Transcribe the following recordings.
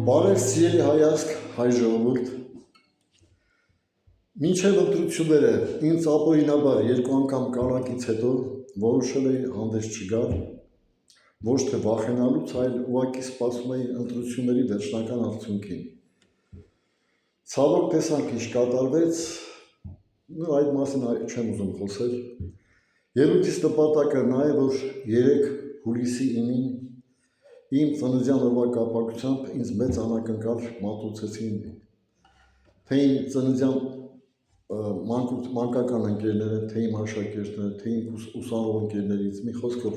Բարև սիրելի հայացք, հայ ժողովուրդ, մինչև ընտրությունները ինձ ապօրինաբար երկու անգամ կալակից հետո որոշել էի հանդես չգալ, ոչ թե վախենալուց, այլ ուղղակի սպասում էի ընտրությունների վերջնական արդյունքին։ Ցավոք տեսանք ինչ կատարվեց, այդ մասին չեմ ուզում խոսել։ Ելույթիս նպատակը նա է, որ 3 հուլիսի 9-ին իմ ծննդյան օրվա կապակցությամբ ինձ մեծ անակնկալ մատուցեցին թե իմ ծննդյան մանկական ընկերները, թե իմ աշակերտները, թե իմ ուսանող ընկերներից, մի խոսքով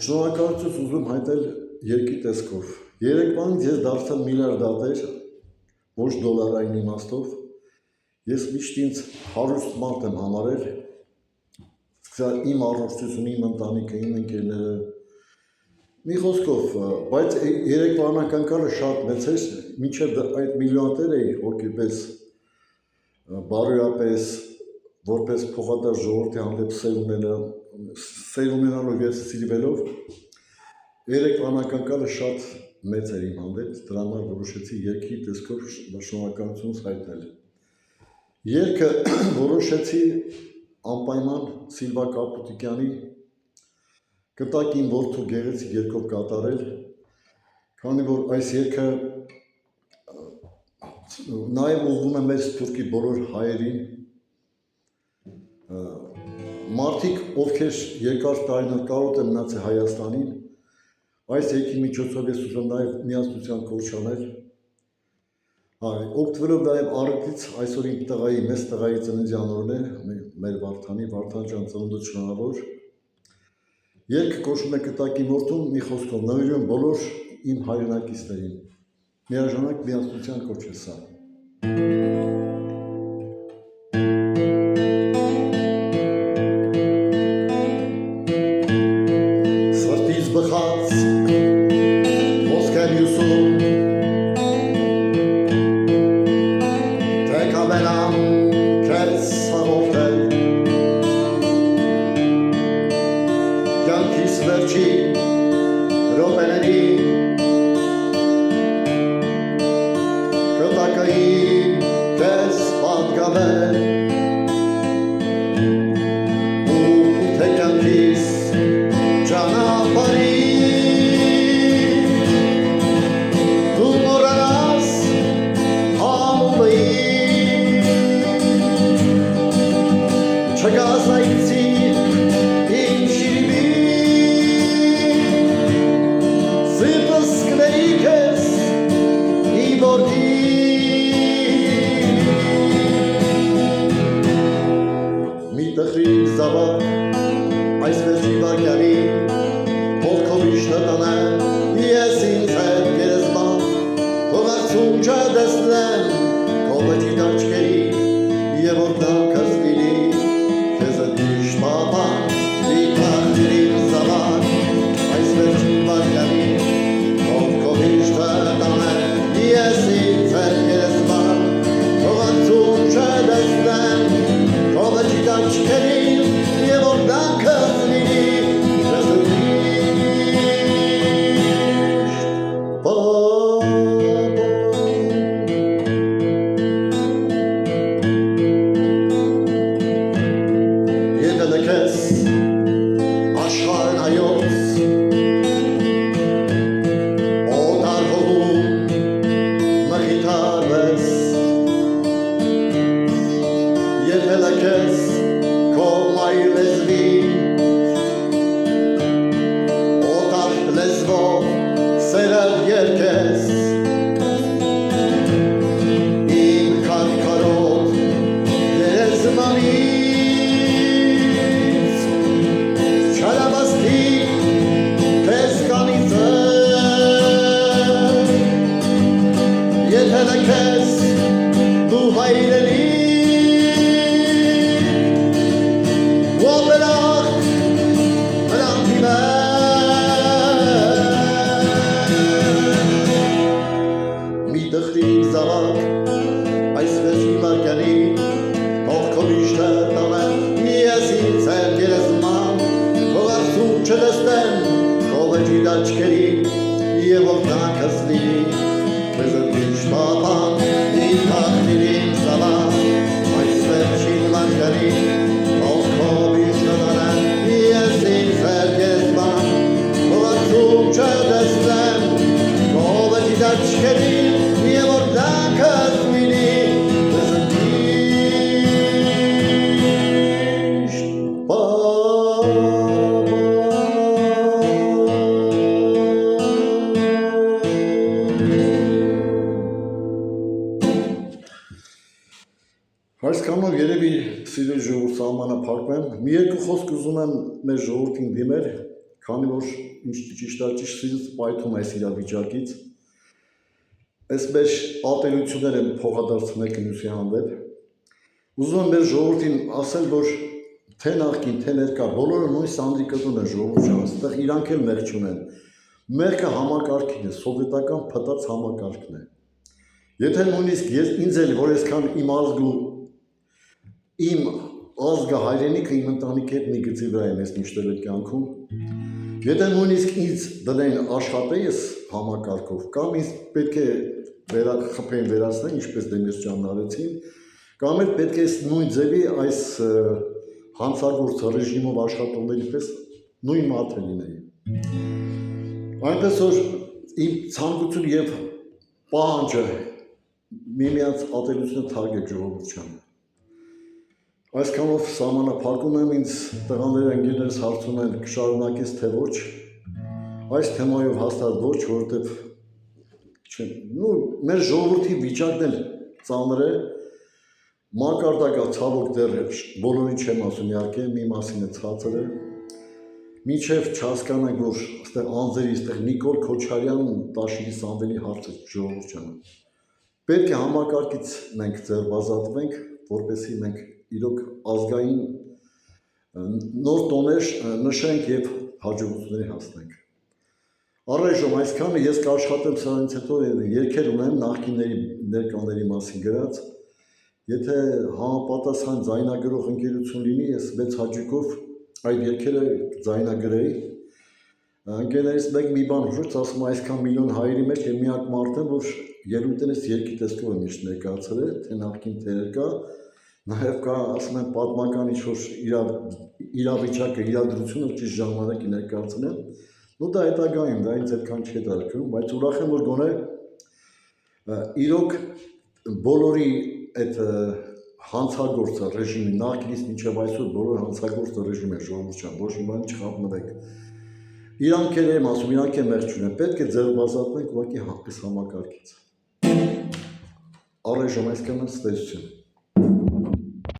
շնորհակալություն ուզում հայտնել երկի տեսքով։ Երեկվանից ես դարձել միլիարդատեր, ոչ դոլարային իմաստով, ես միշտ ինձ հարուստ մարդ եմ համարել, իմ առողջությունը, իմ ընտանիքը, իմ ընկերները, մի խոսքով, բայց երեկվա անակնկալը շատ մեծ էր, մինչև այդ միլիոնատեր էի հոգեպես, բարոյապես, որպես փոխադարձ ժողովրդի հանդեպ սեր ունենալով և սիրվելով, երեկվա անակնկալը շատ մեծ էր իմ հանդեպ, դրա համար որոշեցի երգի տեսքով շնորհակալություն հայտնել։ Երգը որոշեցի անպայման Սիլվա Կապուտիկյանի «Կտակ իմ որդու» գեղեցիկ երգով կատարել, քանի որ այս երգը նաև ուղղվում է մեր սփյուռքի բոլոր հայերին, մարդիկ, ովքեր երկար տարիներ կարոտ են մնացել Հայաստանին, այս երգի միջոցով ես ուզում նաև միասնության կոչ անել, օգտվելով նաև առիթից այսօր իմ տղայի, մեծ տղայի ծննդյան օրն է, մեր Վարդանի, Վարդան ջան ծնունդը շնորհավոր, երգը կոչվում է «Կտակ իմ որդուն», մի խոսքով նվիրում եմ բոլոր իմ հայրենակիցներին, միաժամանակ միասնության կոչ է սա։ Սրտից բխած խոսք եմ հյուսում, թե կամենամ քեզ հաղորդել, կյանքիս վերջին րոպեներին, կտակը իմ քեզ պատգամել, ու թե կյանքիս ճանապարհին դու մոռանաս ամուլին, չգաս այցի իմ շիրիմին, սիրտս կների քեզ իմ որդին, մի տխրիկ զավակ այս վերջի վայրկյանին, ոտքով իշտը տանեմ, ես ինձ հետ գերեզման, թող արցուն չտեսնեմ քո բջիջ աչքերին, և որ կյանքս լինի քեզ հետ միշտ պապան, մի տխրիկ զավակ այս վերջի վայրկյանին, ոտքով իշտը տանեմ, ես ինձ աչքերին մի որ դակած լինի Այսքանով երևի սիրելի ժողովուրդ սահմանափակվեմ։ Մի երկու խոսք ուզում եմ մեր ժողովրդին դիմել, քանի որ ճիշտ սիրտս պայթում է այս իրավիճակից։ Այս մեր ատելությունները փոխադարձում եք մյուսի հանդեպ։ Ուզում եմ մեր ժողովրդին ասել, որ թե նախկին, թե ներկա, բոլորը նույն սանդիկատուն են ժողովուրդ ջան, այստեղ իրանք էլ մեղք չունեն։ Մեղքը համակարգին է, սովետական փտած համակարգն է։ Եթե նույնիսկ ինձ էլ, որ այսքան իմ ազգը հայրենիքը իմ ընտանիքի հետ մի գծի վրա եմ ես միշտել այդ կյանքում, եթե նույնիսկ ինձ դնեն աշխատեի ես համակարգով, կամ ինձ պետք է խփեն վերացնեն, ինչպես Դեմիրճյանն արեցին, կամ էլ պետք է նույն ձևի այս հանցագործ ռեժիմով աշխատողների պես նույն մատը լինեի։ Այնպես որ իմ ցանկությունը եւ պահանջը միմյանց ատելությունը թարգեք ժողովուրդ ջան։ Այսքանով սահմանափակում եմ ինձ տղաները ընկերներս հարցում են կշարունակես թե ոչ, այս թեմայով հաստատ ոչ, որովհետև մեր ժողովրդի վիճակն էլ ծանր է, մակարդակը ցավոք դեռ բոլորին չեմ ասում իհարկե, մի մասին է ցածրը, մինչև չհասկանանք, որ այստեղ անձերի, այստեղ Նիկոլ Քոչարյան, Տաշիրի Սամվելի հարցը ժողովուրդ ջան։ Պետք է համակարգից մենք ձերբազատվենք, որպեսզի մենք իրոք ազգային նոր տոներ նշենք եւ հաջողությունների հասնենք։ Առայժմ այսքանը ես կաշխատեմ սրանից հետո երգեր ունեմ նախկինների ներկաների մասին գրած։ Եթե համապատասխան ձայնագրող ընկերություն լինի, ես մեծ հաճույքով այդ երգերը ձայնագրեի։ Ընկերներից մեկ մի բան հուշեց, ասում այսքան միլիոն հայերի մեջ եմ միակ մարդը, որ ելույթներս երգի տեսքով եմ միշտ ներկայացրել, թե նախկին թե ներկա, նաև կա, ասում եմ, պատմական ինչ-որ իրավիճակը, իրադրությունը ճիշտ ժամանակի ներկայացնեմ, ու դա հետագայում, դա ինձ այդքան չի հետաքրքրում, բայց ուրախ եմ, որ գոնե իրոք բոլորի այդ հանցագործ ռեժիմի նախկինից մինչև այսօր բոլոր հանցագործ ռեժիմի ժողովուրդ ջան, ոչ մի բան չխափնվեք։ Իրանք էլ եմ ասում, իրանք էլ մեղք չունեն, պետք է ձերբազատվենք ուղղակի այս համակարգից։ Առայժմ այսքանը, ստեցություն։